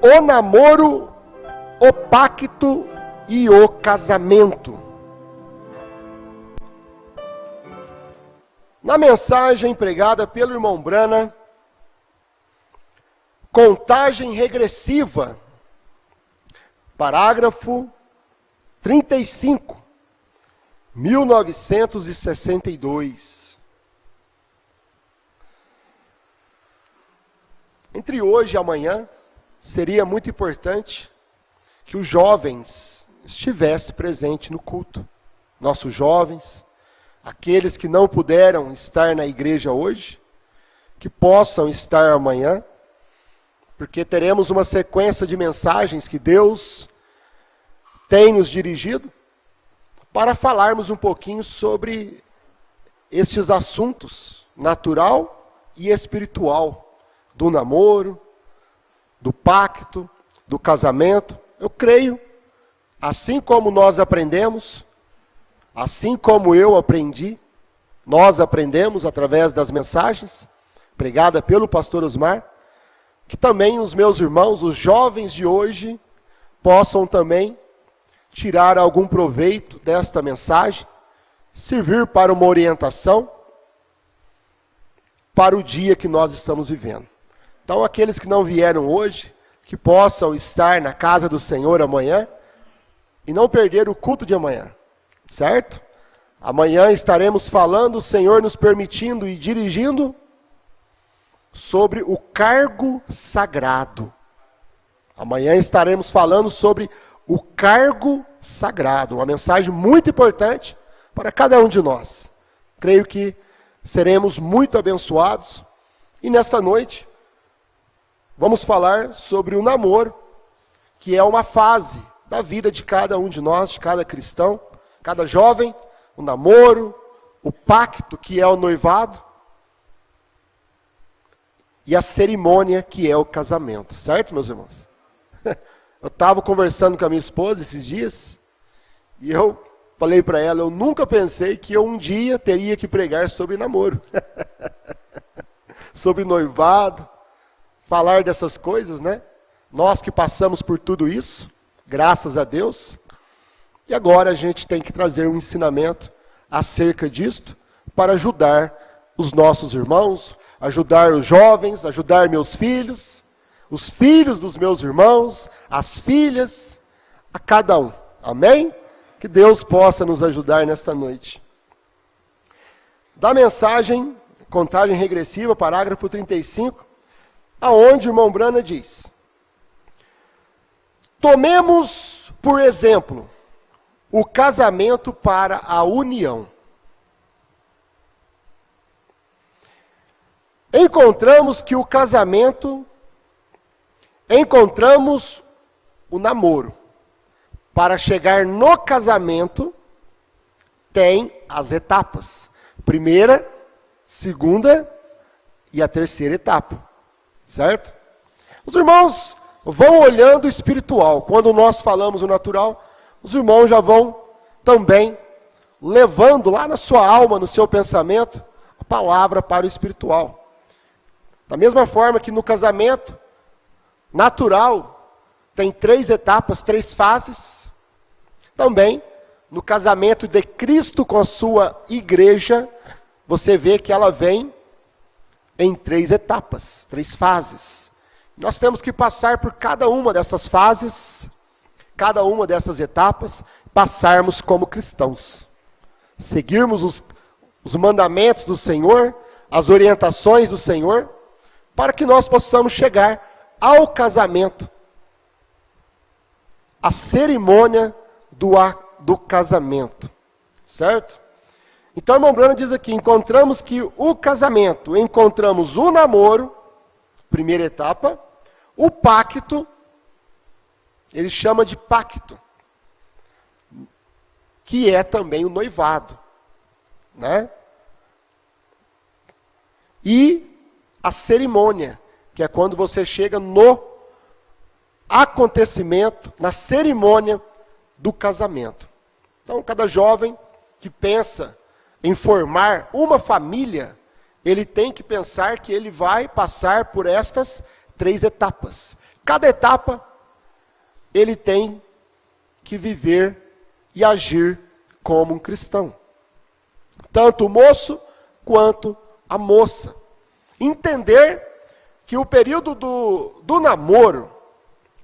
o namoro, o pacto e o casamento. Na mensagem pregada pelo irmão Brana, contagem regressiva, parágrafo 35, 1962. Entre hoje e amanhã, seria muito importante que os jovens estivessem presentes no culto. Nossos jovens, aqueles que não puderam estar na igreja hoje, que possam estar amanhã, porque teremos uma sequência de mensagens que Deus tem nos dirigido para falarmos um pouquinho sobre estes assuntos natural e espiritual, do namoro, do pacto, do casamento. Eu creio, assim como nós aprendemos, assim como eu aprendi, nós aprendemos através das mensagens pregadas pelo pastor Osmar, que também os meus irmãos, os jovens de hoje, possam também tirar algum proveito desta mensagem, servir para uma orientação para o dia que nós estamos vivendo. Então, aqueles que não vieram hoje, que possam estar na casa do Senhor amanhã e não perder o culto de amanhã, certo? Amanhã estaremos falando, o Senhor nos permitindo e dirigindo sobre o cargo sagrado. Amanhã estaremos falando sobre o cargo sagrado, uma mensagem muito importante para cada um de nós. Creio que seremos muito abençoados. E nesta noite, vamos falar sobre o namoro, que é uma fase da vida de cada um de nós, de cada cristão, cada jovem, o namoro, o pacto, que é o noivado, e a cerimônia, que é o casamento. Certo, meus irmãos? Eu estava conversando com a minha esposa esses dias, e eu falei para ela, eu nunca pensei que eu um dia teria que pregar sobre namoro. Sobre noivado, falar dessas coisas, né? Nós que passamos por tudo isso, graças a Deus, e agora a gente tem que trazer um ensinamento acerca disto, para ajudar os nossos irmãos, ajudar os jovens, ajudar meus filhos, os filhos dos meus irmãos, as filhas, a cada um. Amém? Que Deus possa nos ajudar nesta noite. Da mensagem, contagem regressiva, parágrafo 35, aonde o irmão Brana diz: tomemos, por exemplo, o casamento para a união. Encontramos que o casamento, encontramos o namoro. Para chegar no casamento, tem as etapas. Primeira, segunda e a terceira etapa. Certo? Os irmãos vão olhando o espiritual. Quando nós falamos o natural, os irmãos já vão também levando lá na sua alma, no seu pensamento, a palavra para o espiritual. Da mesma forma que no casamento natural tem 3 etapas, 3 fases, também no casamento de Cristo com a sua igreja, você vê que ela vem em 3 etapas, 3 fases. Nós temos que passar por cada uma dessas fases, cada uma dessas etapas, passarmos como cristãos. Seguirmos os mandamentos do Senhor, as orientações do Senhor, para que nós possamos chegar ao casamento, a cerimônia do casamento, certo? Então, o irmão Brana diz aqui, encontramos que o casamento, encontramos o namoro, primeira etapa, o pacto, ele chama de pacto, que é também o noivado, né? E a cerimônia, que é quando você chega no acontecimento, na cerimônia do casamento. Então, cada jovem que pensa em formar uma família, ele tem que pensar que ele vai passar por estas 3 etapas, cada etapa, ele tem que viver e agir como um cristão. Tanto o moço quanto a moça. Entender que o período do namoro,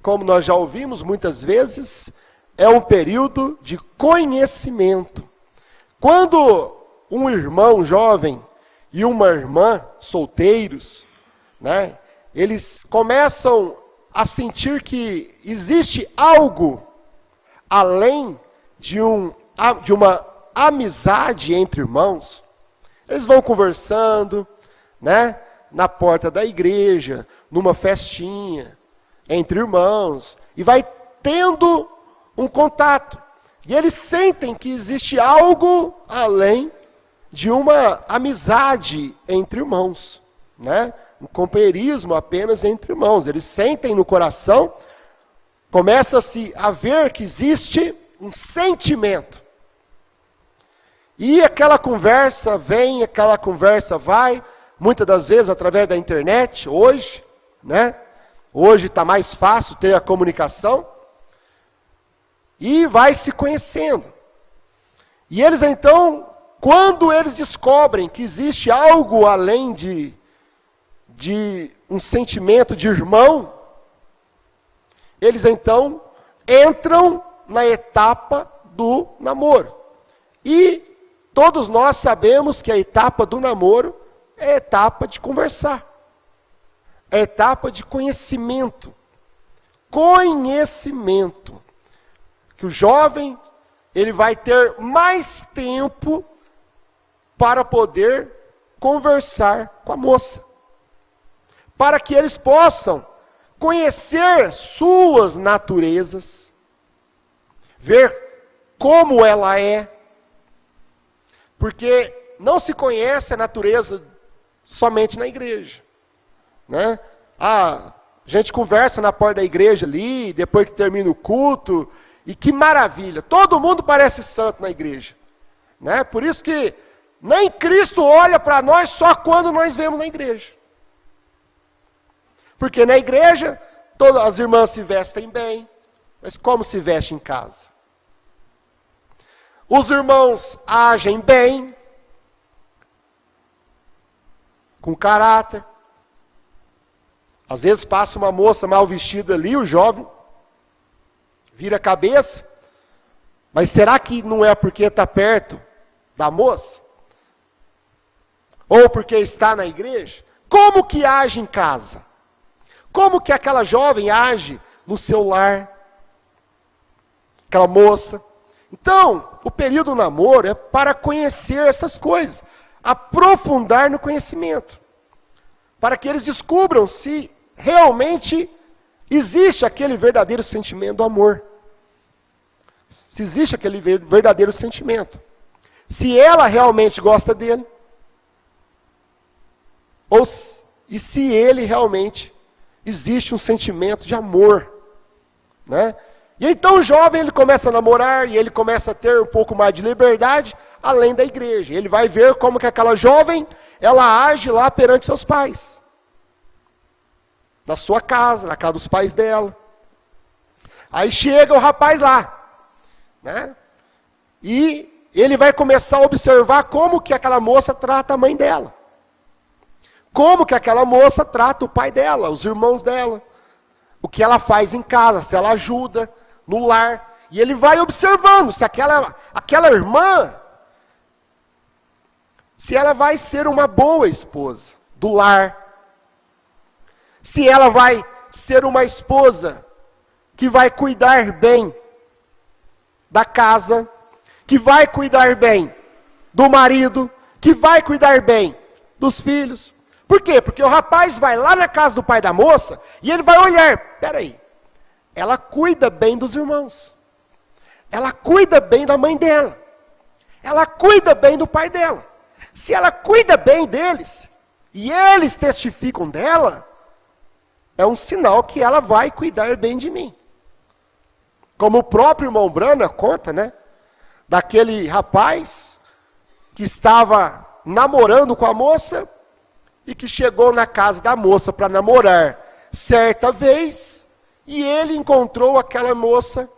como nós já ouvimos muitas vezes, é um período de conhecimento. Quando um irmão jovem e uma irmã solteiros, né, eles começam a sentir que existe algo além de uma amizade entre irmãos, eles vão conversando, né, na porta da igreja, numa festinha, entre irmãos, e vai tendo um contato. E eles sentem que existe algo além de uma amizade entre irmãos, né? Um companheirismo apenas entre irmãos. Eles sentem no coração, começa-se a ver que existe um sentimento. E aquela conversa vem, aquela conversa vai, muitas das vezes através da internet, hoje, né? Hoje está mais fácil ter a comunicação. E vai se conhecendo. E eles então, quando eles descobrem que existe algo além de um sentimento de irmão, eles então entram na etapa do namoro. E todos nós sabemos que a etapa do namoro é a etapa de conversar. É a etapa de conhecimento. Conhecimento. Que o jovem, ele vai ter mais tempo para poder conversar com a moça. Para que eles possam conhecer suas naturezas, ver como ela é. Porque não se conhece a natureza somente na igreja, né? A gente conversa na porta da igreja ali, depois que termina o culto, e que maravilha, todo mundo parece santo na igreja, né? Por isso que nem Cristo olha para nós só quando nós vemos na igreja. Porque na igreja, todas as irmãs se vestem bem, mas como se veste em casa? Os irmãos agem bem, com caráter. Às vezes passa uma moça mal vestida ali, o jovem vira a cabeça, mas será que não é porque está perto da moça? Ou porque está na igreja? Como que age em casa? Como que aquela jovem age no seu lar? Aquela moça? Então, o período do namoro é para conhecer essas coisas, aprofundar no conhecimento, para que eles descubram se realmente existe aquele verdadeiro sentimento do amor. Se existe aquele verdadeiro sentimento. Se ela realmente gosta dele. E se ele realmente existe um sentimento de amor. Né? E então o jovem ele começa a namorar e ele começa a ter um pouco mais de liberdade além da igreja. Ele vai ver como que aquela jovem ela age lá perante seus pais. Na sua casa, na casa dos pais dela. Aí chega o rapaz lá, né? E ele vai começar a observar como que aquela moça trata a mãe dela. Como que aquela moça trata o pai dela, os irmãos dela. O que ela faz em casa, se ela ajuda no lar. E ele vai observando se aquela irmã, se ela vai ser uma boa esposa do lar. Se ela vai ser uma esposa que vai cuidar bem da casa, que vai cuidar bem do marido, que vai cuidar bem dos filhos. Por quê? Porque o rapaz vai lá na casa do pai da moça e ele vai olhar, peraí, ela cuida bem dos irmãos, ela cuida bem da mãe dela, ela cuida bem do pai dela. Se ela cuida bem deles e eles testificam dela, é um sinal que ela vai cuidar bem de mim. Como o próprio irmão Brana conta, né? Daquele rapaz que estava namorando com a moça e que chegou na casa da moça para namorar. Certa vez, e ele encontrou aquela moça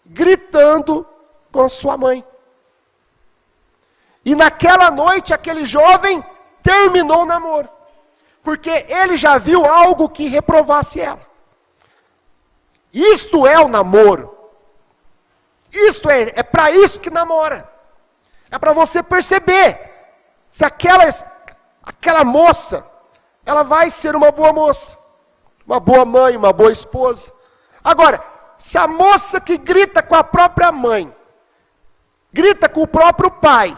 gritando com sua mãe. E naquela noite, aquele jovem terminou o namoro. Porque ele já viu algo que reprovasse ela. Isto é o namoro. Isto é para isso que namora. É para você perceber se aquela moça, ela vai ser uma boa moça, uma boa mãe, uma boa esposa. Agora, se a moça que grita com a própria mãe, grita com o próprio pai,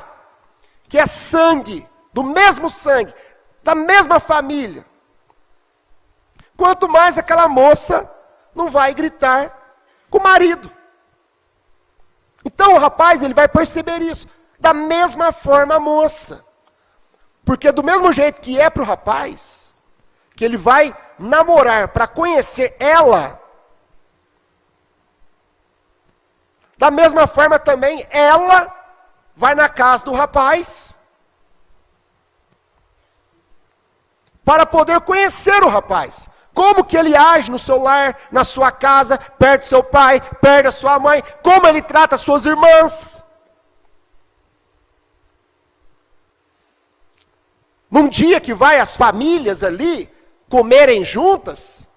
que é sangue, do mesmo sangue, da mesma família, quanto mais aquela moça não vai gritar com o marido. Então o rapaz, ele vai perceber isso. Da mesma forma a moça. Porque do mesmo jeito que é para o rapaz, que ele vai namorar para conhecer ela, da mesma forma também ela vai na casa do rapaz para poder conhecer o rapaz. Como que ele age no seu lar, na sua casa, perto do seu pai, perto da sua mãe, como ele trata as suas irmãs. Num dia que vai as famílias ali comerem juntas,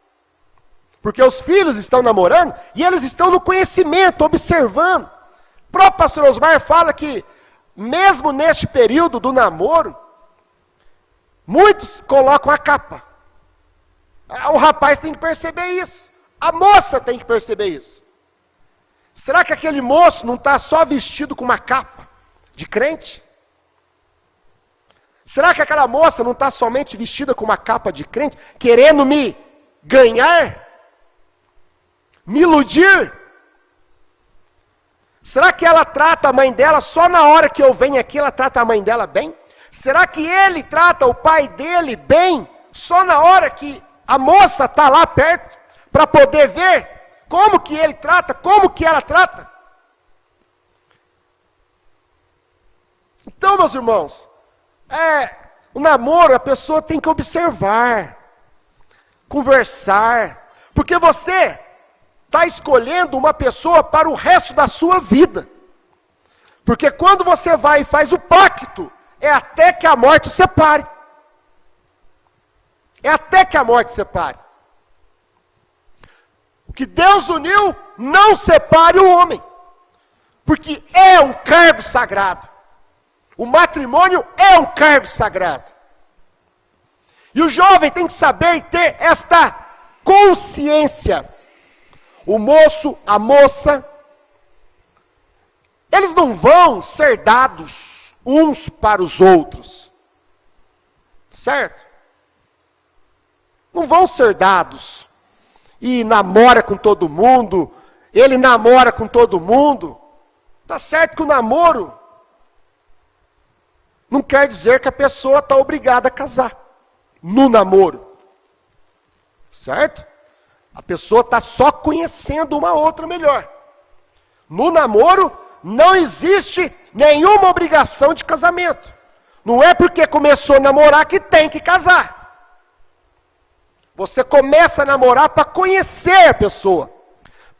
porque os filhos estão namorando, e eles estão no conhecimento, observando. O próprio pastor Osmar fala que, mesmo neste período do namoro, muitos colocam a capa. O rapaz tem que perceber isso. A moça tem que perceber isso. Será que aquele moço não está só vestido com uma capa de crente? Será que aquela moça não está somente vestida com uma capa de crente, querendo me ganhar? Me iludir? Será que ela trata a mãe dela só na hora que eu venho aqui, ela trata a mãe dela bem? Será que ele trata o pai dele bem só na hora que a moça está lá perto, para poder ver como que ele trata, como que ela trata? Então, meus irmãos, o namoro, a pessoa tem que observar, conversar, porque você está escolhendo uma pessoa para o resto da sua vida. Porque quando você vai e faz o pacto, é até que a morte separe. É até que a morte separe. O que Deus uniu, não separe o homem. Porque é um cargo sagrado. O matrimônio é um cargo sagrado. E o jovem tem que saber ter esta consciência. O moço, a moça, eles não vão ser dados uns para os outros. Certo? Não vão ser dados. E namora com todo mundo, ele namora com todo mundo. Tá certo que o namoro não quer dizer que a pessoa está obrigada a casar no namoro. Certo? A pessoa está só conhecendo uma outra melhor. No namoro não existe nenhuma obrigação de casamento. Não é porque começou a namorar que tem que casar. Você começa a namorar para conhecer a pessoa.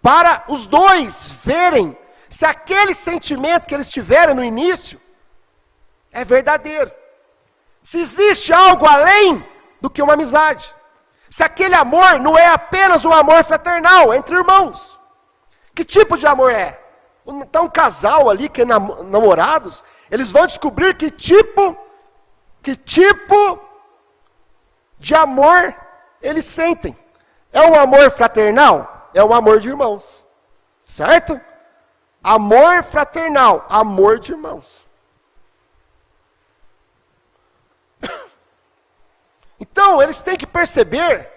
Para os dois verem se aquele sentimento que eles tiveram no início é verdadeiro. Se existe algo além do que uma amizade. Se aquele amor não é apenas um amor fraternal entre irmãos. Que tipo de amor é? Então um casal ali que é namorados, eles vão descobrir que tipo de amor eles sentem. É um amor fraternal? É um amor de irmãos. Certo? Amor fraternal, amor de irmãos. Então, eles têm que perceber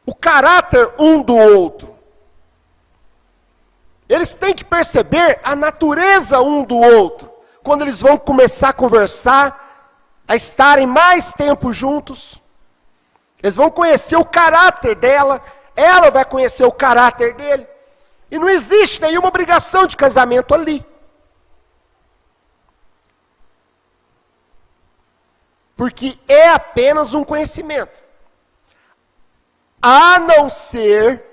o caráter um do outro. Eles têm que perceber a natureza um do outro. Quando eles vão começar a conversar, a estarem mais tempo juntos, eles vão conhecer o caráter dela, ela vai conhecer o caráter dele. E não existe nenhuma obrigação de casamento ali. Porque é apenas um conhecimento. a não ser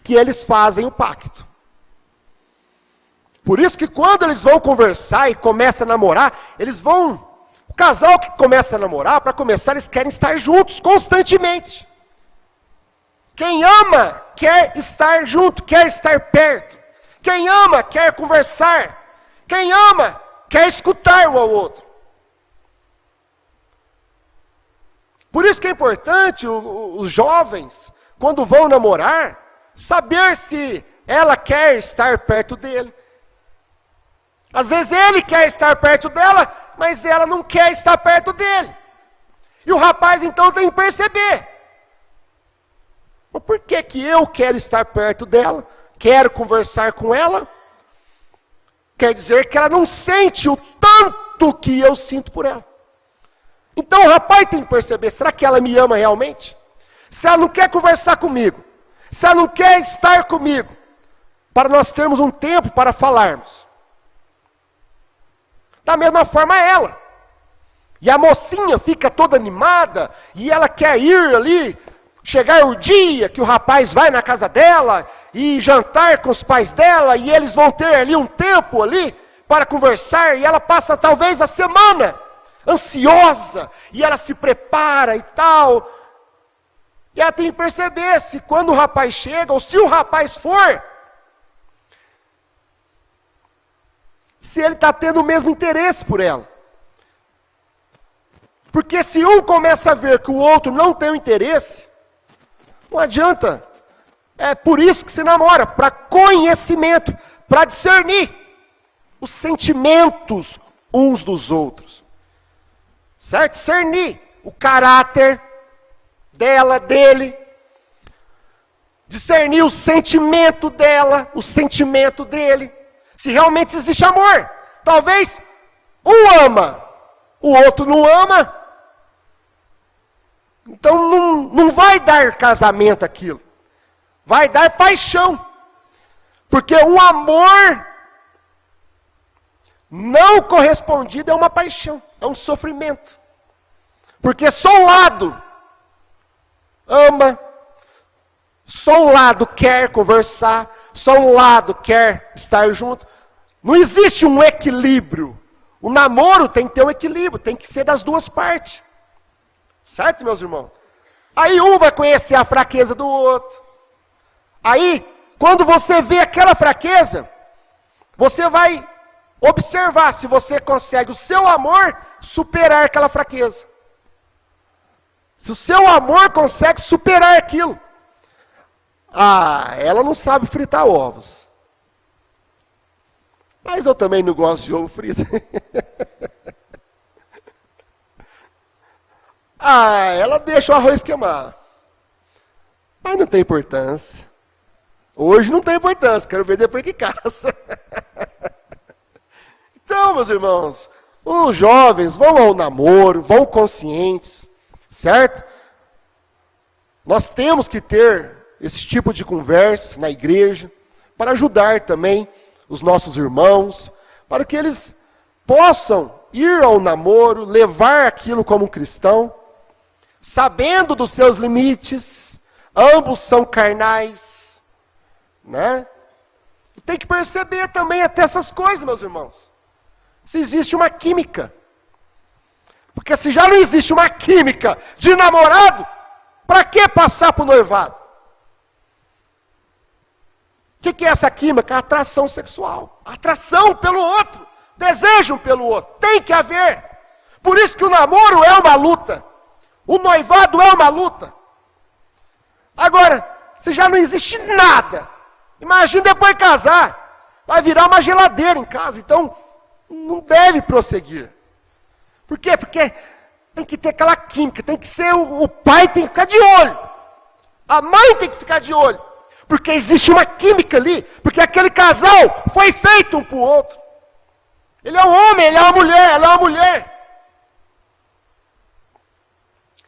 que eles fazem o pacto. Por isso que quando eles vão conversar e começam a namorar, o casal que começa a namorar, para começar, eles querem estar juntos constantemente. Quem ama, quer estar junto, quer estar perto. Quem ama, quer conversar. Quem ama, quer escutar um ao outro. Por isso que é importante os jovens, quando vão namorar, saber se ela quer estar perto dele. Às vezes ele quer estar perto dela, mas ela não quer estar perto dele. E o rapaz então tem que perceber. Mas por que que eu quero estar perto dela? Quero conversar com ela? Quer dizer que ela não sente o tanto que eu sinto por ela. Então o rapaz tem que perceber, será que ela me ama realmente? Se ela não quer conversar comigo, se ela não quer estar comigo, para nós termos um tempo para falarmos. Da mesma forma ela. E a mocinha fica toda animada, e ela quer ir ali, chegar o dia que o rapaz vai na casa dela, e jantar com os pais dela, e eles vão ter ali um tempo ali, para conversar, e ela passa talvez a semana, ansiosa, e ela se prepara e tal. E ela tem que perceber se quando o rapaz chega, ou se o rapaz for, se ele está tendo o mesmo interesse por ela. Porque se um começa a ver que o outro não tem o interesse, não adianta. É por isso que se namora, para conhecimento, para discernir os sentimentos uns dos outros. Certo? Discernir o caráter dela, dele. Discernir o sentimento dela, o sentimento dele. Se realmente existe amor. Talvez um ama, o outro não ama. Então não vai dar casamento aquilo. Vai dar paixão. Porque um amor não correspondido é uma paixão, é um sofrimento. Porque só um lado ama, só um lado quer conversar, só um lado quer estar junto. Não existe um equilíbrio. O namoro tem que ter um equilíbrio, tem que ser das duas partes. Certo, meus irmãos? Aí um vai conhecer a fraqueza do outro. Aí, quando você vê aquela fraqueza, você vai observar se você consegue o seu amor superar aquela fraqueza. Se o seu amor consegue superar aquilo. Ah, ela não sabe fritar ovos. Mas eu também não gosto de ovo frito. Ah, ela deixa o arroz queimar. Mas não tem importância. Hoje não tem importância, quero ver depois que casa. Então, meus irmãos, os jovens vão ao namoro, vão conscientes, certo? Nós temos que ter esse tipo de conversa na igreja, para ajudar também os nossos irmãos, para que eles possam ir ao namoro, levar aquilo como cristão, sabendo dos seus limites, ambos são carnais, né? E tem que perceber também até essas coisas, meus irmãos. Se existe uma química. Porque se já não existe uma química de namorado, para que passar para o noivado? O que é essa química? A atração sexual. Atração pelo outro. Desejo pelo outro. Tem que haver. Por isso que o namoro é uma luta. O noivado é uma luta. Agora, se já não existe nada, imagina depois de casar, vai virar uma geladeira em casa. Então, não deve prosseguir. Por quê? Porque tem que ter aquela química, tem que ser, o pai tem que ficar de olho. A mãe tem que ficar de olho. Porque existe uma química ali, porque aquele casal foi feito um para o outro. Ele é um homem, ele é uma mulher, ela é uma mulher.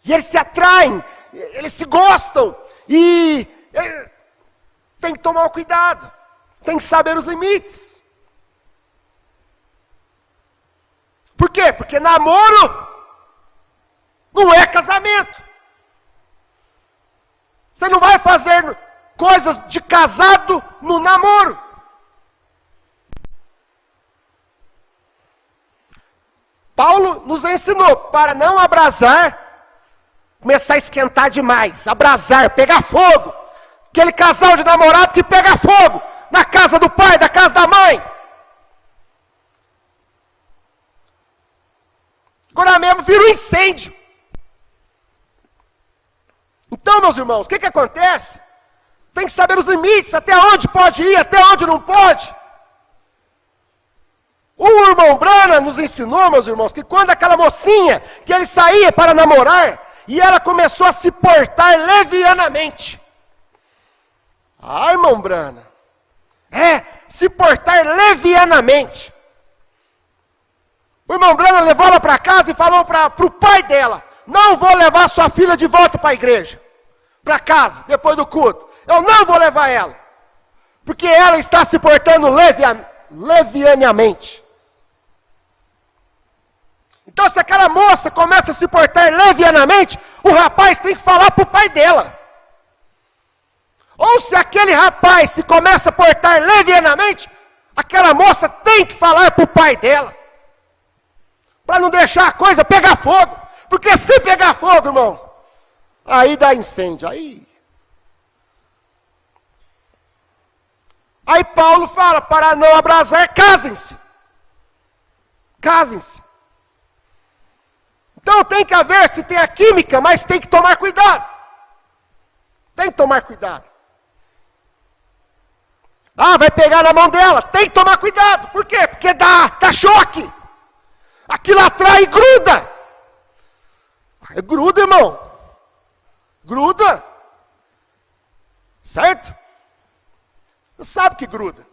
E eles se atraem, eles se gostam, e tem que tomar cuidado, tem que saber os limites. Por quê? Porque namoro não é casamento. Você não vai fazer coisas de casado no namoro. Paulo nos ensinou para não abrasar, começar a esquentar demais, abrasar, pegar fogo. Aquele casal de namorado que pega fogo na casa do pai, da casa da mãe. Agora mesmo vira um incêndio. Então, meus irmãos, o que acontece? Tem que saber os limites, até onde pode ir, até onde não pode. O irmão Brana nos ensinou, meus irmãos, que quando aquela mocinha, que ele saía para namorar, e ela começou a se portar levianamente. Ah, irmão Brana, se portar levianamente. O irmão Brana levou ela para casa e falou para o pai dela, não vou levar sua filha de volta para a igreja, para casa, depois do culto. Eu não vou levar ela, porque ela está se portando levianamente. Então, se aquela moça começa a se portar levianamente, o rapaz tem que falar para o pai dela. Ou se aquele rapaz se começa a portar levianamente, aquela moça tem que falar para o pai dela. Para não deixar a coisa pegar fogo. Porque se pegar fogo, irmão, aí dá incêndio. Aí Paulo fala, para não abrasar, casem-se. Casem-se. Então tem que haver, se tem a química, mas tem que tomar cuidado. Tem que tomar cuidado. Vai pegar na mão dela, tem que tomar cuidado. Por quê? Porque dá choque. Aquilo atrai e gruda. Gruda, irmão. Gruda. Certo? Você sabe que gruda.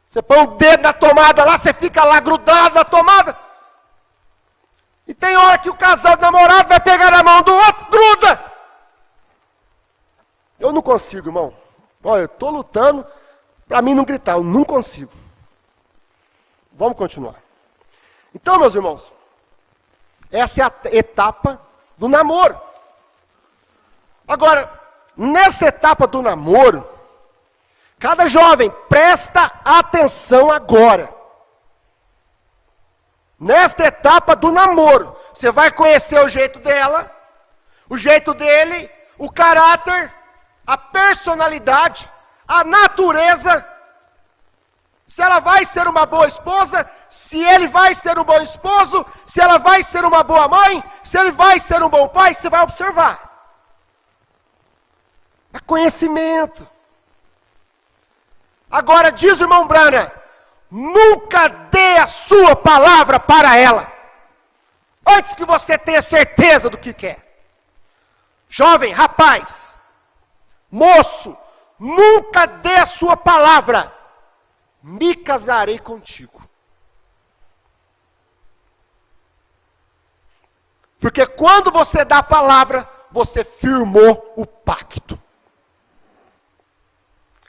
Você põe o dedo na tomada lá, você fica lá grudado na tomada. E tem hora que o casal de namorado vai pegar na mão do outro, gruda. Eu não consigo, irmão. Olha, eu estou lutando para mim não gritar, eu não consigo. Vamos continuar. Então, meus irmãos, essa é a etapa do namoro. Agora, nessa etapa do namoro, cada jovem presta atenção agora. Nesta etapa do namoro, você vai conhecer o jeito dela, o jeito dele, o caráter, a personalidade, a natureza, se ela vai ser uma boa esposa, se ele vai ser um bom esposo, se ela vai ser uma boa mãe, se ele vai ser um bom pai, você vai observar. É conhecimento. Agora diz o irmão Brana, nunca dê a sua palavra para ela, antes que você tenha certeza do que quer. Jovem, rapaz, moço, nunca dê a sua palavra, me casarei contigo. Porque quando você dá a palavra, você firmou o pacto.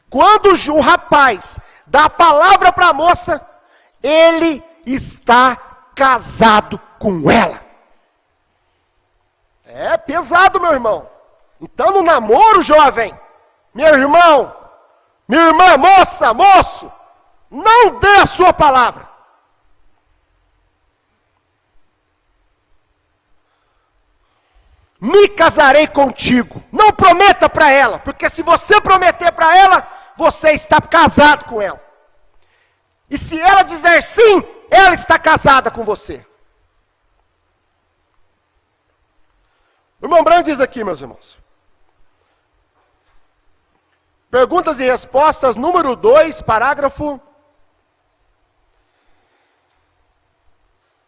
Quando o rapaz dá a palavra para a moça, ele está casado com ela. É pesado, meu irmão. Então no namoro, jovem, meu irmão, minha irmã, moça, moço, não dê a sua palavra. Me casarei contigo. Não prometa para ela, porque se você prometer para ela, você está casado com ela. E se ela dizer sim, ela está casada com você. O irmão Branco diz aqui, meus irmãos. Perguntas e respostas, número 2, parágrafo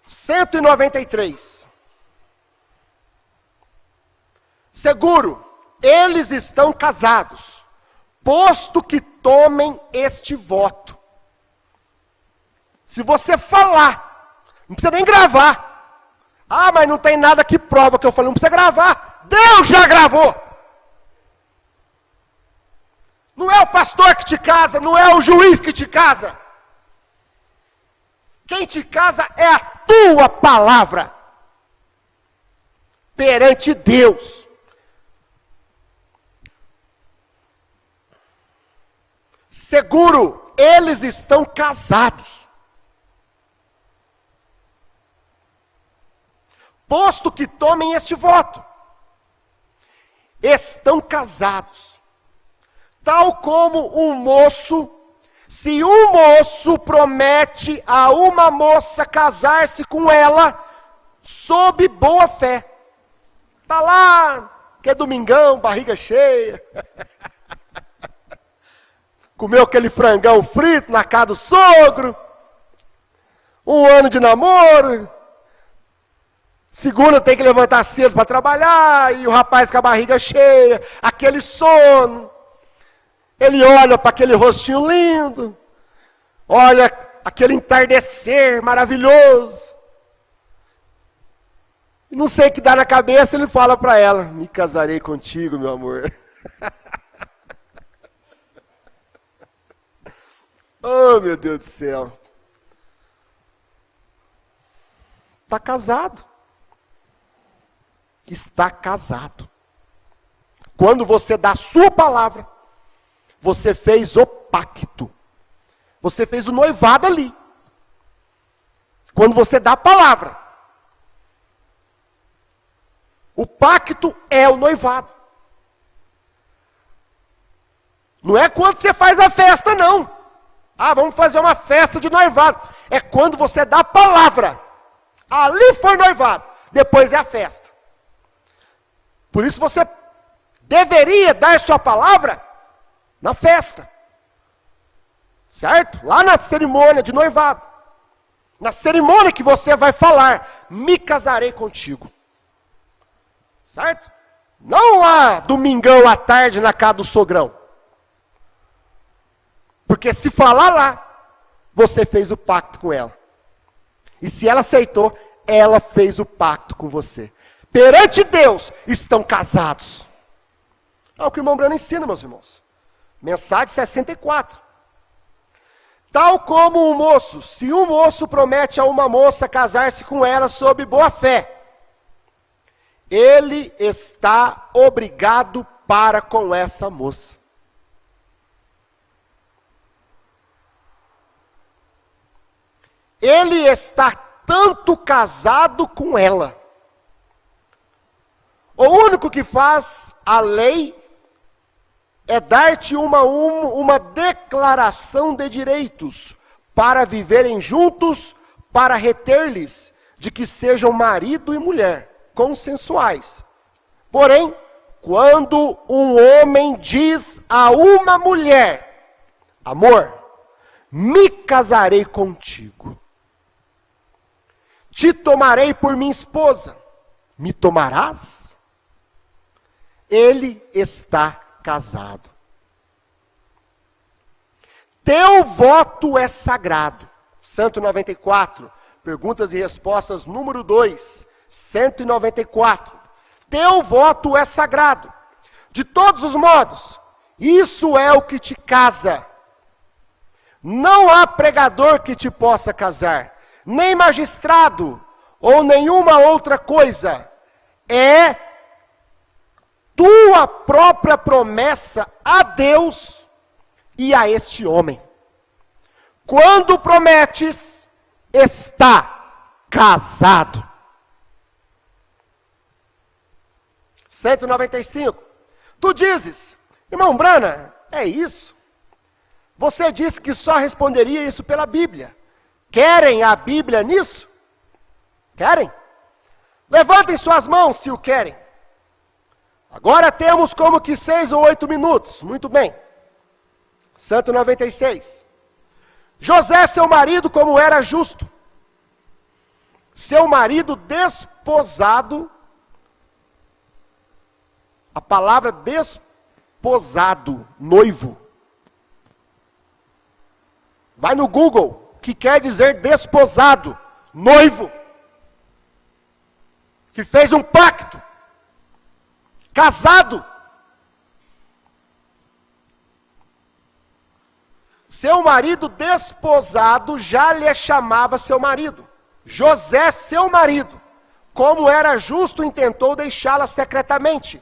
193. Seguro, eles estão casados, posto que tomem este voto. Se você falar, não precisa nem gravar. Mas não tem nada que prova que eu falei, não precisa gravar. Deus já gravou. Não é o pastor que te casa, não é o juiz que te casa. Quem te casa é a tua palavra perante Deus. seguro, eles estão casados. Posto que tomem este voto, estão casados. Tal como um moço, se um moço promete a uma moça casar-se com ela, sob boa fé. Está lá, que é domingão, barriga cheia. Comeu aquele frangão frito na casa do sogro. 1 ano de namoro. Segunda tem que levantar cedo para trabalhar. E o rapaz com a barriga cheia. Aquele sono. Ele olha para aquele rostinho lindo. Olha aquele entardecer maravilhoso. E não sei o que dá na cabeça, ele fala para ela: me casarei contigo, meu amor. Oh, meu Deus do céu. Está casado. Está casado. Quando você dá a sua palavra, você fez o pacto. Você fez o noivado ali. Quando você dá a palavra. O pacto é o noivado. Não é quando você faz a festa, não. Ah, vamos fazer uma festa de noivado. É quando você dá a palavra. Ali foi noivado. Depois é a festa. Por isso você deveria dar sua palavra na festa. Certo? Lá na cerimônia de noivado. Na cerimônia que você vai falar: me casarei contigo. Certo? Não lá domingão à tarde na casa do sogrão. Porque se falar lá, você fez o pacto com ela. E se ela aceitou, ela fez o pacto com você. Perante Deus, estão casados. É o que o irmão Brano ensina, meus irmãos. Mensagem 64. Tal como um moço, se um moço promete a uma moça casar-se com ela sob boa fé, ele está obrigado para com essa moça. Ele está tanto casado com ela. O único que faz a lei é dar-te uma declaração de direitos para viverem juntos, para reter-lhes de que sejam marido e mulher, consensuais. Porém, quando um homem diz a uma mulher: amor, me casarei contigo, te tomarei por minha esposa, me tomarás? Ele está casado. Teu voto é sagrado. 194, perguntas e respostas número 2, 194. Teu voto é sagrado. De todos os modos, isso é o que te casa. Não há pregador que te possa casar, nem magistrado, ou nenhuma outra coisa. É tua própria promessa a Deus e a este homem. Quando prometes, está casado. 195. Tu dizes: irmão Brana, é isso? Você disse que só responderia isso pela Bíblia. Querem a Bíblia nisso? Querem? Levantem suas mãos se o querem. Agora temos como que 6 ou 8 minutos. Muito bem. 196. José, seu marido, como era justo. Seu marido desposado. A palavra desposado, noivo. Vai no Google, que quer dizer desposado, noivo. Que fez um pacto. Casado. Seu marido desposado já lhe chamava seu marido. José, seu marido, como era justo, intentou deixá-la secretamente.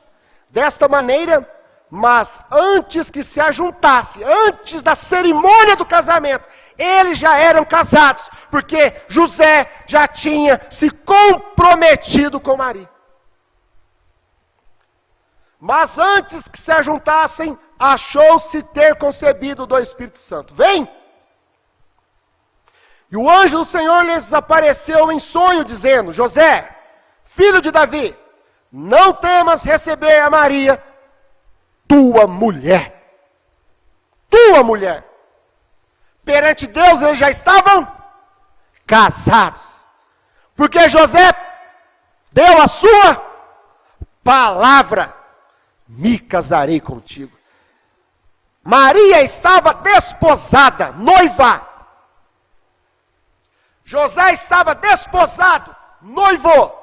Desta maneira, Mas antes que se ajuntasse, antes da cerimônia do casamento, eles já eram casados, porque José já tinha se comprometido com Maria. Mas antes que se ajuntassem, achou-se ter concebido do Espírito Santo. Vem! E o anjo do Senhor lhes apareceu em sonho, dizendo: José, filho de Davi, não temas receber a Maria, tua mulher. Tua mulher. Perante Deus eles já estavam casados. Porque José deu a sua palavra. Me casarei contigo. Maria estava desposada, noiva. José estava desposado, noivo.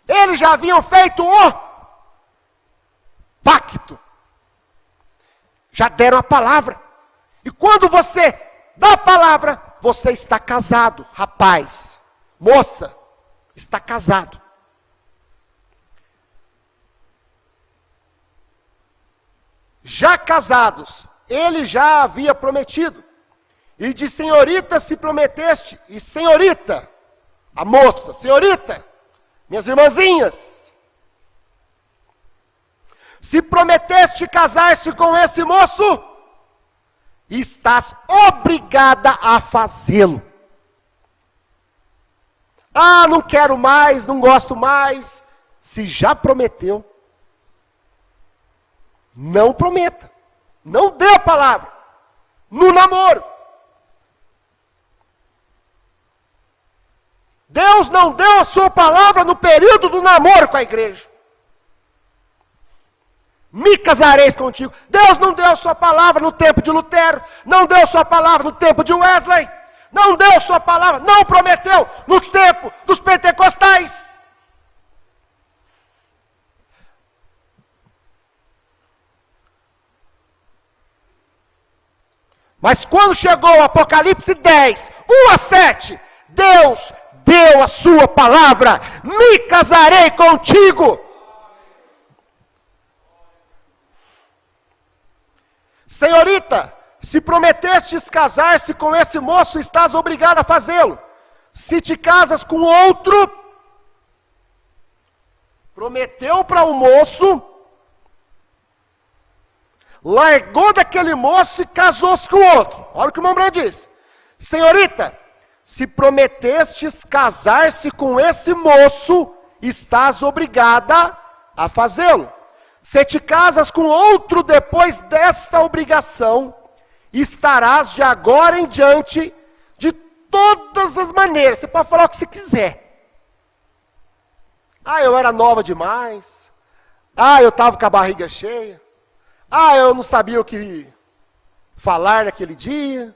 Eles já haviam feito o pacto. Já deram a palavra. E quando você dá a palavra, você está casado, rapaz, moça, está casado. Já casados, ele já havia prometido. E de senhorita se prometeste, e senhorita, a moça, senhorita, minhas irmãzinhas, se prometeste casar-se com esse moço, estás obrigada a fazê-lo. Ah, não quero mais, não gosto mais. Se já prometeu, não prometa. Não dê a palavra. No namoro. Deus não deu a sua palavra no período do namoro com a igreja. Me casareis contigo. Deus não deu a sua palavra no tempo de Lutero. Não deu a sua palavra no tempo de Wesley. Não deu a sua palavra, não prometeu no tempo dos pentecostais. Mas quando chegou o Apocalipse 10, 1 a 7, Deus deu a sua palavra. Me casarei contigo. Senhorita, se prometestes casar-se com esse moço, estás obrigada a fazê-lo. Se te casas com outro, prometeu para o moço, largou daquele moço e casou-se com outro. Olha o que o irmão Branco diz. Senhorita, se prometestes casar-se com esse moço, estás obrigada a fazê-lo. Se te casas com outro depois desta obrigação, estarás de agora em diante de todas as maneiras. Você pode falar o que você quiser. Ah, eu era nova demais. Ah, eu estava com a barriga cheia. Ah, eu não sabia o que falar naquele dia.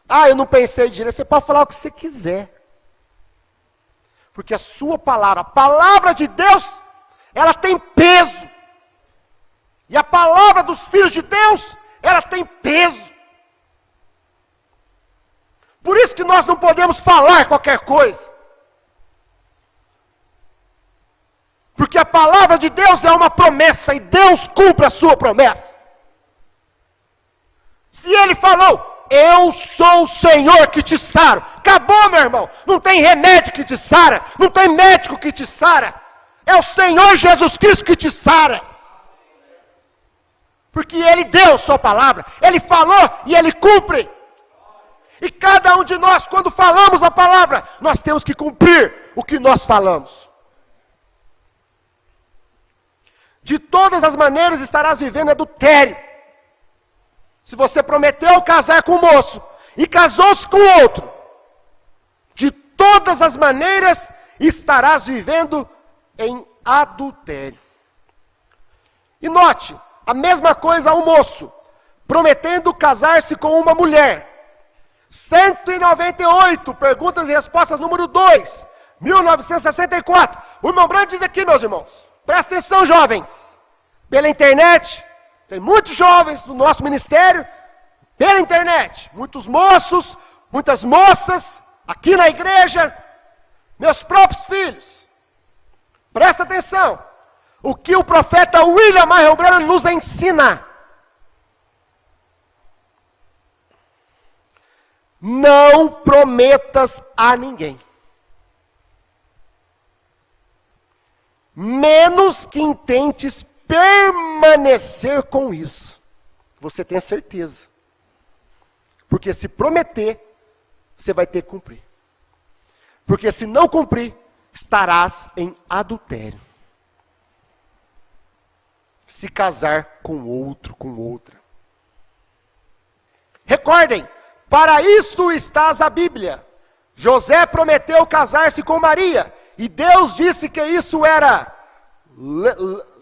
Ah, eu não pensei direito. Você pode falar o que você quiser. Porque a sua palavra, a palavra de Deus, ela tem peso. E a palavra dos filhos de Deus, ela tem peso. Por isso que nós não podemos falar qualquer coisa. Porque a palavra de Deus é uma promessa e Deus cumpre a sua promessa. Se Ele falou, eu sou o Senhor que te saro. Acabou, meu irmão. Não tem remédio que te sara. Não tem médico que te sara. É o Senhor Jesus Cristo que te sara. Porque Ele deu a sua palavra. Ele falou e Ele cumpre. E cada um de nós, quando falamos a palavra, nós temos que cumprir o que nós falamos. De todas as maneiras estarás vivendo adultério. Se você prometeu casar com um moço e casou-se com outro, de todas as maneiras estarás vivendo em adultério. E note, a mesma coisa ao moço, prometendo casar-se com uma mulher. 198, perguntas e respostas número 2, 1964. O irmão Branco diz aqui, meus irmãos, presta atenção, jovens, pela internet, tem muitos jovens no nosso ministério, pela internet, muitos moços, muitas moças, aqui na igreja, meus próprios filhos. Presta atenção, o que o profeta William Marion Branham nos ensina. Não prometas a ninguém, menos que intentes permanecer com isso. Você tem certeza. Porque se prometer, você vai ter que cumprir. Porque se não cumprir, estarás em adultério. Se casar com outro, com outra. Recordem, para isto estás a Bíblia. José prometeu casar-se com Maria, e Deus disse que isso era...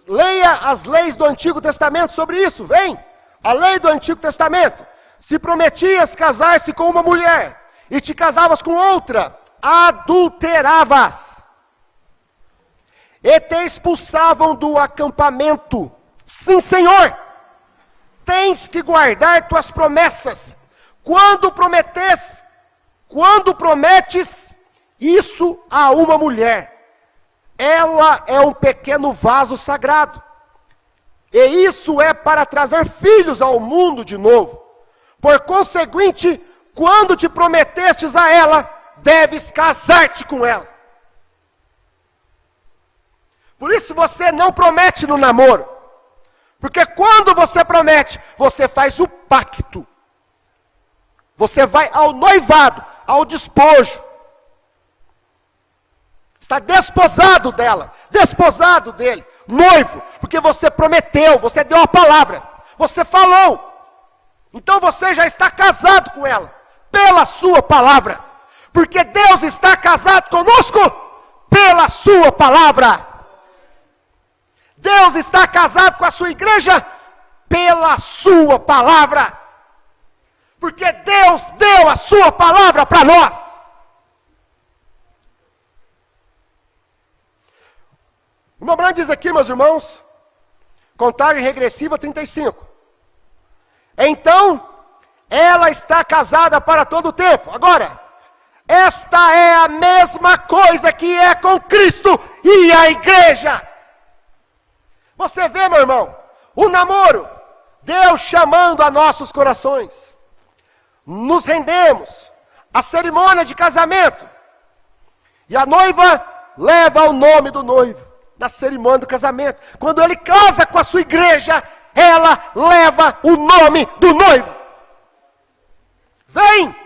Leia as leis do Antigo Testamento sobre isso, vem. A lei do Antigo Testamento. Se prometias casar-se com uma mulher, e te casavas com outra, adulteravas. E te expulsavam do acampamento. Sim, Senhor, tens que guardar tuas promessas. Quando prometes isso a uma mulher, ela é um pequeno vaso sagrado. E isso é para trazer filhos ao mundo de novo. Por conseguinte, quando te prometestes a ela, deves casar-te com ela. Por isso você não promete no namoro. Porque quando você promete, você faz o pacto. Você vai ao noivado, ao despojo. Está desposado dela, desposado dele, noivo, porque você prometeu, você deu a palavra, você falou. Então você já está casado com ela, pela sua palavra. Porque Deus está casado conosco, pela sua palavra. Deus está casado com a sua igreja, pela sua palavra. Porque Deus deu a sua palavra para nós. O meu Branham diz aqui, meus irmãos, contagem regressiva 35. Então, ela está casada para todo o tempo. Agora, esta é a mesma coisa que é com Cristo e a igreja. Você vê, meu irmão, o namoro, Deus chamando a nossos corações. Nos rendemos, a cerimônia de casamento. E a noiva leva o nome do noivo, na cerimônia do casamento. Quando ele casa com a sua igreja, ela leva o nome do noivo. Vem,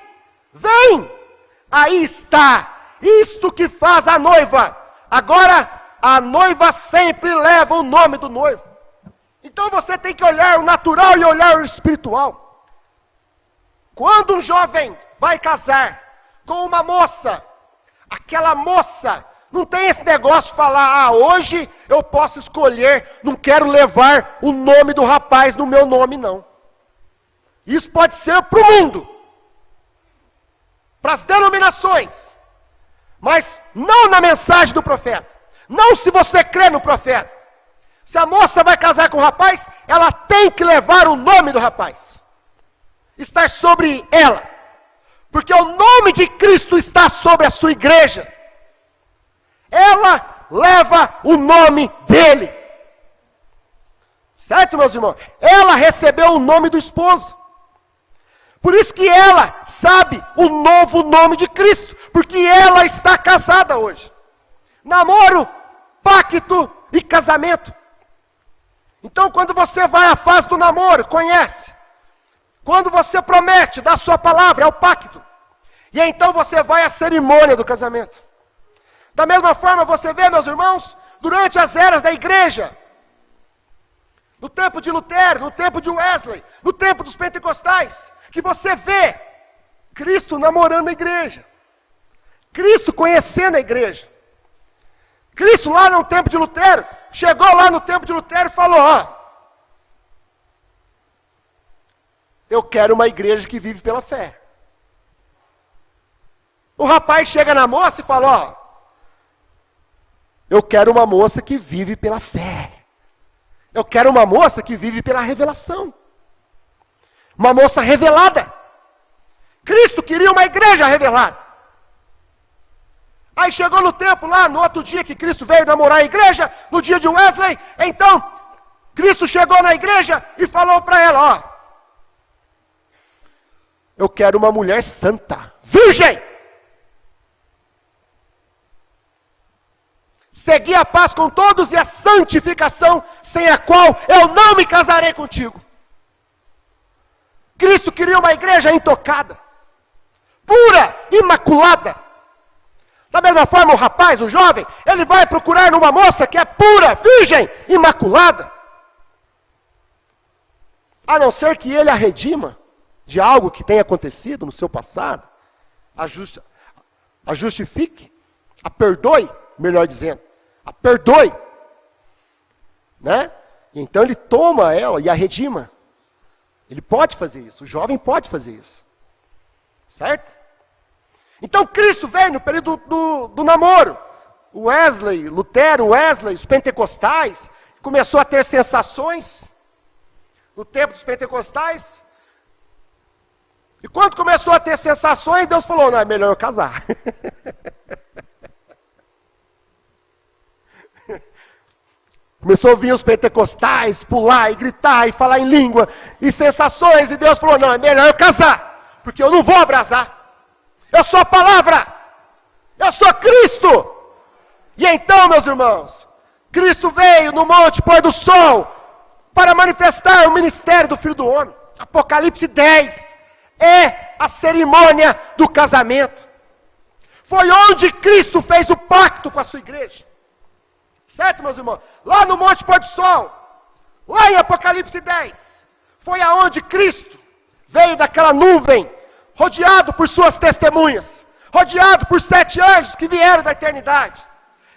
vem, aí está, isto que faz a noiva. Agora, a noiva sempre leva o nome do noivo. Então você tem que olhar o natural e olhar o espiritual. Quando um jovem vai casar com uma moça, aquela moça não tem esse negócio de falar, hoje eu posso escolher, não quero levar o nome do rapaz no meu nome, não. Isso pode ser para o mundo, para as denominações, mas não na mensagem do profeta. Não se você crê no profeta. Se a moça vai casar com o rapaz, ela tem que levar o nome do rapaz. Estar sobre ela. Porque o nome de Cristo está sobre a sua igreja. Ela leva o nome dele. Certo, meus irmãos? Ela recebeu o nome do esposo. Por isso que ela sabe o novo nome de Cristo. Porque ela está casada hoje. Namoro, pacto e casamento. Então, quando você vai à fase do namoro, conhece. Quando você promete, dá a sua palavra, é o pacto. E então você vai à cerimônia do casamento. Da mesma forma, você vê, meus irmãos, durante as eras da igreja, no tempo de Lutero, no tempo de Wesley, no tempo dos pentecostais, que você vê Cristo namorando a igreja. Cristo conhecendo a igreja. Cristo lá no tempo de Lutero, chegou lá no tempo de Lutero e falou, eu quero uma igreja que vive pela fé. O rapaz chega na moça e fala, eu quero uma moça que vive pela fé. Eu quero uma moça que vive pela revelação. Uma moça revelada. Cristo queria uma igreja revelada. Aí chegou no tempo lá, no outro dia que Cristo veio namorar a igreja, no dia de Wesley, então, Cristo chegou na igreja e falou para ela, ó, eu quero uma mulher santa, virgem. Segui a paz com todos e a santificação, sem a qual eu não me casarei contigo. Cristo queria uma igreja intocada, pura, imaculada. Da mesma forma, o rapaz, o jovem, ele vai procurar numa moça que é pura, virgem, imaculada. A não ser que ele a redima de algo que tenha acontecido no seu passado, a justifique, a perdoe, melhor dizendo, a perdoe, né? Então ele toma ela e a redima. Ele pode fazer isso, o jovem pode fazer isso, certo? Então Cristo veio no período do namoro. O Wesley, Lutero, Wesley, os pentecostais, começou a ter sensações no tempo dos pentecostais. E quando começou a ter sensações, Deus falou, não, é melhor eu casar. Começou a vir os pentecostais, pular e gritar e falar em língua, e sensações, e Deus falou, não, é melhor eu casar, porque eu não vou abrasar. Eu sou a palavra, eu sou Cristo. E então, meus irmãos, Cristo veio no monte pôr do sol, para manifestar o ministério do Filho do Homem. Apocalipse 10, é a cerimônia do casamento. Foi onde Cristo fez o pacto com a sua igreja. Certo, meus irmãos? Lá no Monte Pôr do Sol, lá em Apocalipse 10, foi aonde Cristo veio daquela nuvem, rodeado por suas testemunhas, rodeado por 7 anjos que vieram da eternidade.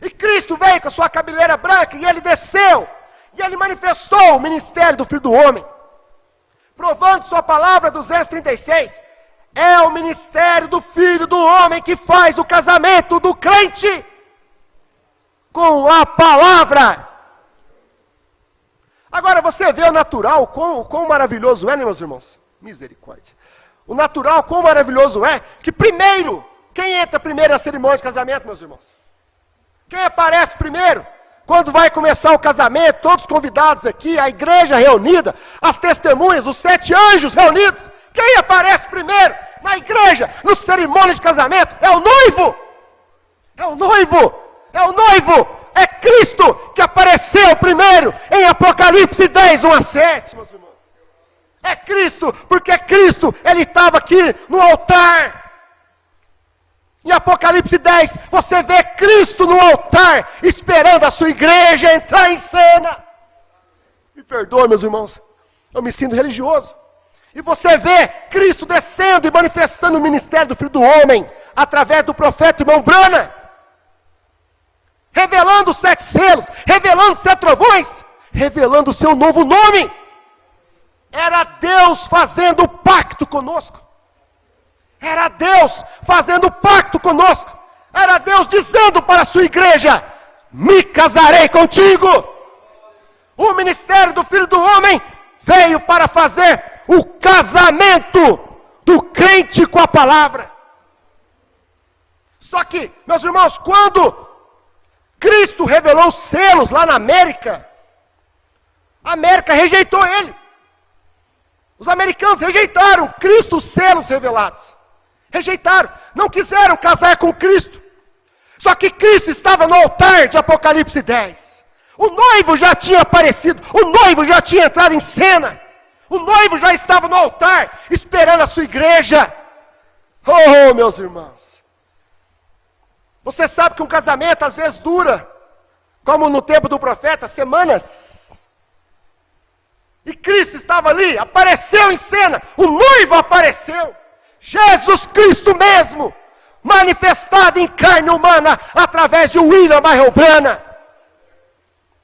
E Cristo veio com a sua cabeleira branca, e ele desceu, e ele manifestou o ministério do Filho do Homem. Provando sua palavra, 236, é o ministério do Filho do Homem que faz o casamento do crente com a palavra. Agora você vê o natural, quão maravilhoso é, né, meus irmãos? Misericórdia. O natural, quão maravilhoso é, que primeiro, quem entra primeiro na cerimônia de casamento, meus irmãos? Quem aparece primeiro? Quando vai começar o casamento, todos convidados aqui, a igreja reunida, as testemunhas, os 7 anjos reunidos. Quem aparece primeiro na igreja, no cerimônia de casamento? É o noivo! É o noivo! É o noivo, é Cristo que apareceu primeiro em Apocalipse 10, 1-7, meus irmãos. É Cristo, porque Cristo, ele estava aqui no altar. Em Apocalipse 10, você vê Cristo no altar, esperando a sua igreja entrar em cena. Me perdoe, meus irmãos, eu me sinto religioso. E você vê Cristo descendo e manifestando o ministério do Filho do Homem, através do profeta irmão Branham. Revelando os 7 selos, revelando os 7 trovões, revelando o seu novo nome. Era Deus fazendo pacto conosco. Era Deus fazendo pacto conosco. Era Deus dizendo para a sua igreja, me casarei contigo. O ministério do Filho do Homem veio para fazer o casamento do crente com a palavra. Só que, meus irmãos, quando Cristo revelou os selos lá na América, a América rejeitou ele. Os americanos rejeitaram Cristo, os selos revelados. Rejeitaram, não quiseram casar com Cristo. Só que Cristo estava no altar de Apocalipse 10. O noivo já tinha aparecido, o noivo já tinha entrado em cena. O noivo já estava no altar, esperando a sua igreja. Oh, meus irmãos. Você sabe que um casamento às vezes dura, como no tempo do profeta, semanas. E Cristo estava ali, apareceu em cena, o noivo apareceu. Jesus Cristo mesmo, manifestado em carne humana, através de William Marion Branham.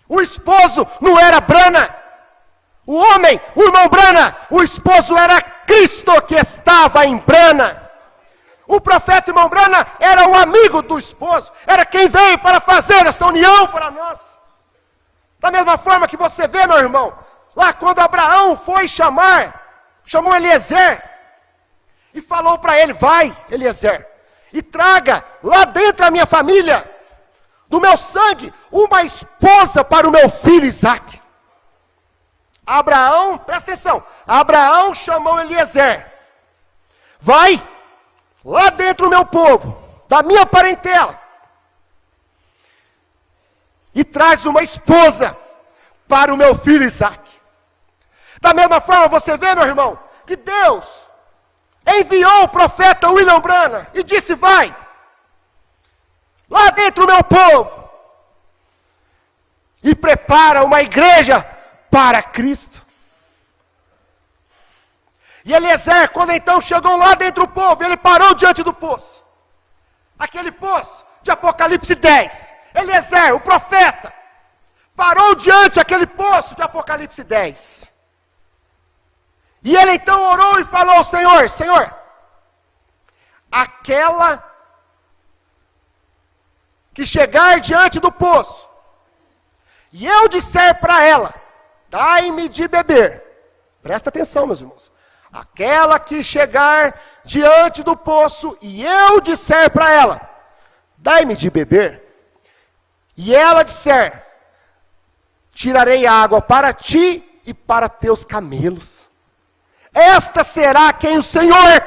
O esposo não era Branham, o homem, o irmão Branham, o esposo era Cristo que estava em Branham. O profeta irmão Branham era o amigo do esposo, era quem veio para fazer essa união para nós. Da mesma forma que você vê, meu irmão, lá quando Abraão foi chamou Eliezer, e falou para ele, vai Eliezer, e traga lá dentro da minha família, do meu sangue, uma esposa para o meu filho Isaque. Abraão, presta atenção, Abraão chamou Eliezer, vai lá dentro do meu povo, da minha parentela, e traz uma esposa para o meu filho Isaque. Da mesma forma, você vê, meu irmão, que Deus enviou o profeta William Branham e disse, vai, lá dentro do meu povo, e prepara uma igreja para Cristo. E Eliezer, quando então chegou lá dentro do povo, ele parou diante do poço. Aquele poço de Apocalipse 10. Eliezer, o profeta, parou diante daquele poço de Apocalipse 10. E ele então orou e falou, Senhor, aquela que chegar diante do poço, e eu disser para ela, dai-me de beber. Presta atenção, meus irmãos. Aquela que chegar diante do poço, e eu disser para ela, dai-me de beber. E ela disser, tirarei água para ti e para teus camelos. Esta será quem o Senhor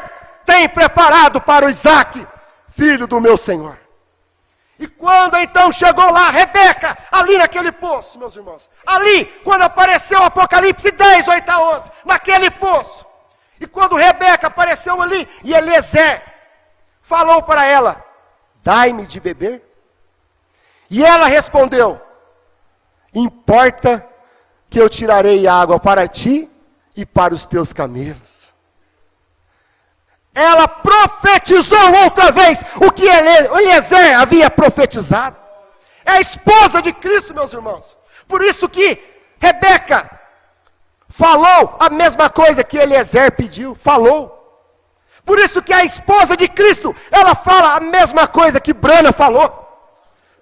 tem preparado para o Isaque, filho do meu Senhor. E quando então chegou lá Rebeca, ali naquele poço, meus irmãos, ali, quando apareceu o Apocalipse 10, 8 a 11, naquele poço, e quando Rebeca apareceu ali, e Eliezer falou para ela, dai-me de beber. E ela respondeu, importa que eu tirarei água para ti e para os teus camelos. Ela profetizou outra vez o que Eliezer havia profetizado. É a esposa de Cristo, meus irmãos. Por isso que Rebeca falou a mesma coisa que Eliezer pediu, falou. Por isso que a esposa de Cristo, ela fala a mesma coisa que Branham falou.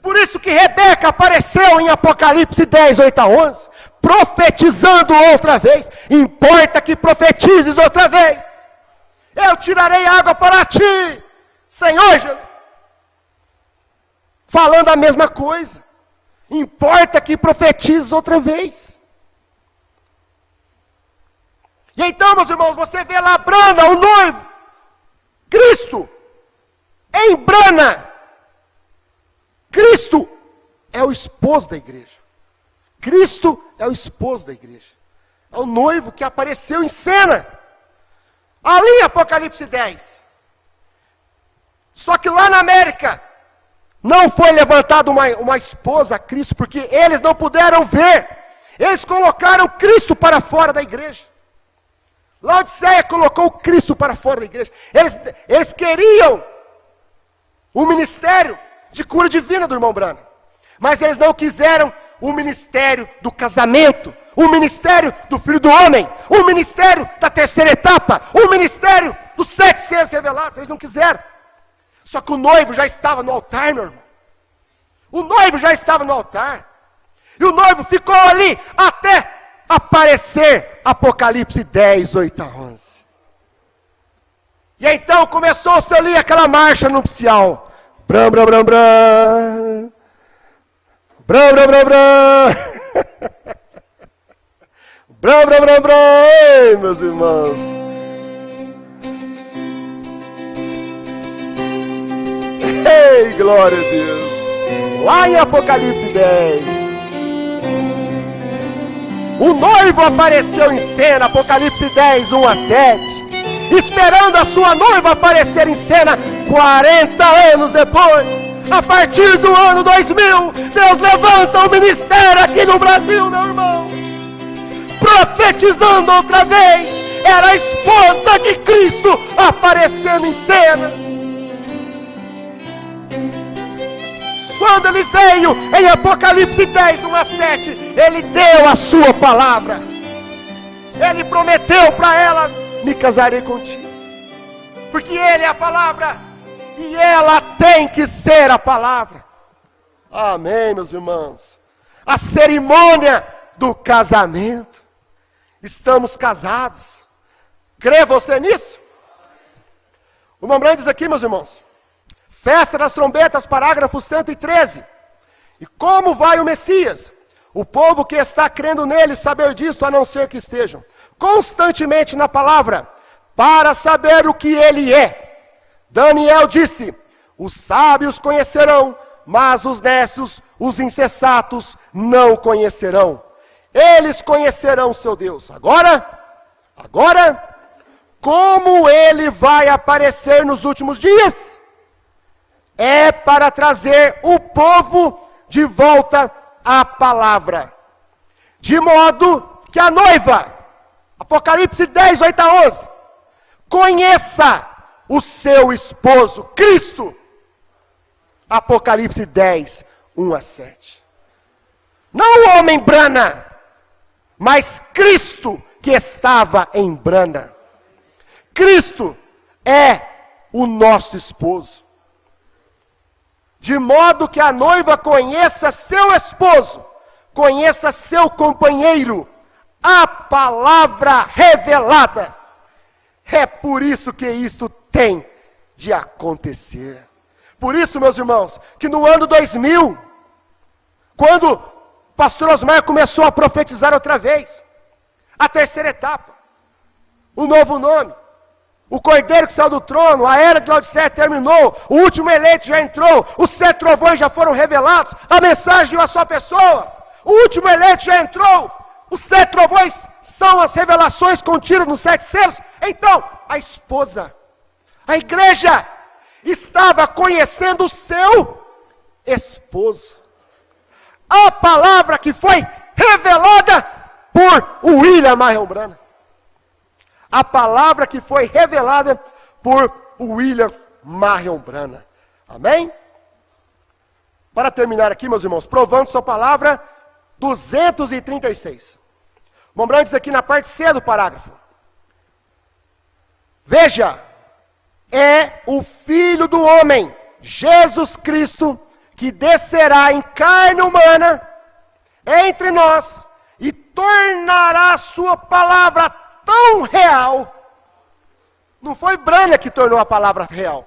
Por isso que Rebeca apareceu em Apocalipse 10, 8 a 11, profetizando outra vez. Importa que profetizes outra vez. Eu tirarei água para ti, Senhor Jesus. Falando a mesma coisa. Importa que profetizes outra vez. E então, meus irmãos, você vê lá Branham, o noivo, Cristo, em Branham. Cristo é o esposo da igreja. Cristo é o esposo da igreja. É o noivo que apareceu em cena. Ali em Apocalipse 10. Só que lá na América, não foi levantada uma esposa a Cristo, porque eles não puderam ver. Eles colocaram Cristo para fora da igreja. Laodiceia colocou Cristo para fora da igreja. Eles queriam o ministério de cura divina do irmão Branham. Mas eles não quiseram o ministério do casamento, o ministério do Filho do Homem, o ministério da terceira etapa, o ministério dos 7 seres revelados. Eles não quiseram. Só que o noivo já estava no altar, meu irmão. O noivo já estava no altar. E o noivo ficou ali até aparecer Apocalipse 10, 8 a 11. E então começou-se ali aquela marcha nupcial. Bram, bram, bram, bram. Bram, bram, bram, bram. Bram, bram, bram, bram. Ei, meus irmãos. Ei, glória a Deus. Lá em Apocalipse 10. O noivo apareceu em cena, Apocalipse 10, 1 a 7. Esperando a sua noiva aparecer em cena 40 anos depois. A partir do ano 2000, Deus levanta o ministério aqui no Brasil, meu irmão. Profetizando outra vez. Era a esposa de Cristo aparecendo em cena. Quando ele veio em Apocalipse 10, 1 a 7, ele deu a sua palavra. Ele prometeu para ela, me casarei contigo. Porque ele é a palavra. E ela tem que ser a palavra. Amém, meus irmãos. A cerimônia do casamento. Estamos casados. Crê você nisso? O irmão Branham diz aqui, meus irmãos, Festa das trombetas, parágrafo 113. E como vai o Messias? O povo que está crendo nele saber disto, a não ser que estejam constantemente na palavra, para saber o que ele é. Daniel disse: os sábios conhecerão, mas os nécios, os insensatos, não conhecerão. Eles conhecerão seu Deus. Agora, como ele vai aparecer nos últimos dias? É para trazer o povo de volta à palavra. De modo que a noiva, Apocalipse 10, 8 a 11, conheça o seu esposo, Cristo. Apocalipse 10, 1 a 7. Não o homem brana, mas Cristo que estava em brana. Cristo é o nosso esposo. De modo que a noiva conheça seu esposo, conheça seu companheiro, a palavra revelada. É por isso que isto tem de acontecer. Por isso, meus irmãos, que no ano 2000, quando o pastor Osmar começou a profetizar outra vez, a terceira etapa, o novo nome, o cordeiro que saiu do trono, a era de Laodiceia terminou, o último eleito já entrou, os 7 trovões já foram revelados, a mensagem de uma só pessoa, o último eleito já entrou, os 7 trovões são as revelações contidas nos 7 selos. Então, a esposa, a igreja, estava conhecendo o seu esposo. A palavra que foi revelada por William Marion Branham. A palavra que foi revelada por William Marion Branham. Amém? Para terminar aqui, meus irmãos, provando sua palavra, 236. Vamos diz aqui na parte C do parágrafo. Veja, é o Filho do Homem, Jesus Cristo, que descerá em carne humana entre nós e tornará a sua palavra tão real. Não foi Branham que tornou a palavra real.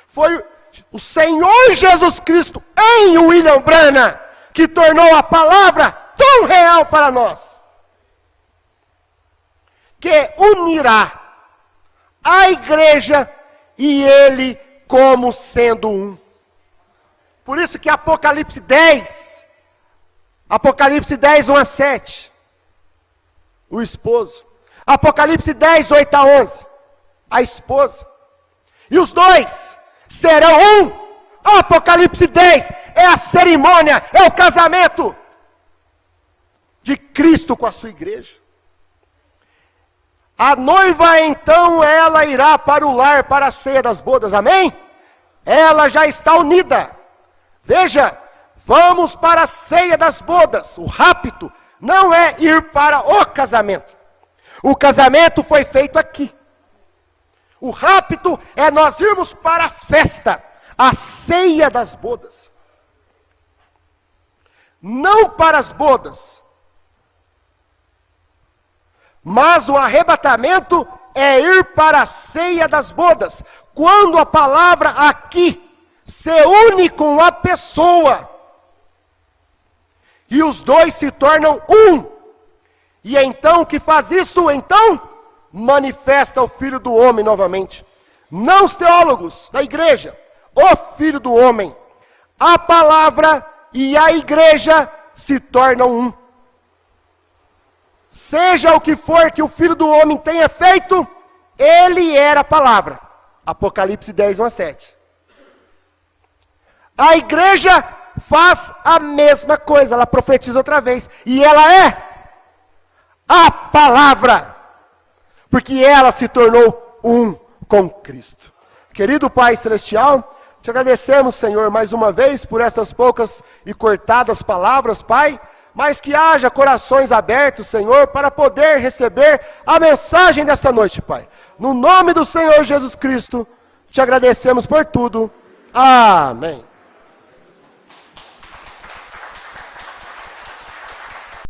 Foi o Senhor Jesus Cristo em William Branham que tornou a palavra tão real para nós. Que unirá a igreja e ele como sendo um. Por isso que Apocalipse 10, 1 a 7, o esposo. Apocalipse 10, 8 a 11, a esposa. E os dois serão um. Apocalipse 10 é a cerimônia, é o casamento de Cristo com a sua igreja. A noiva então, ela irá para o lar, para a ceia das bodas, amém? Ela já está unida. Veja, vamos para a ceia das bodas. O rapto não é ir para o casamento. O casamento foi feito aqui. O rapto é nós irmos para a festa, a ceia das bodas. Não para as bodas. Mas o arrebatamento é ir para a ceia das bodas. Quando a palavra aqui se une com a pessoa. E os dois se tornam um. E então o que faz isto? Então manifesta o Filho do Homem novamente. Não os teólogos da igreja. O Filho do Homem. A palavra e a igreja se tornam um. Seja o que for que o Filho do Homem tenha feito, ele era a palavra. Apocalipse 10, 1 a 7. A igreja faz a mesma coisa, ela profetiza outra vez. E ela é a palavra. Porque ela se tornou um com Cristo. Querido Pai Celestial, te agradecemos, Senhor, mais uma vez por estas poucas e cortadas palavras, Pai. Mas que haja corações abertos, Senhor, para poder receber a mensagem desta noite, Pai. No nome do Senhor Jesus Cristo, te agradecemos por tudo. Amém.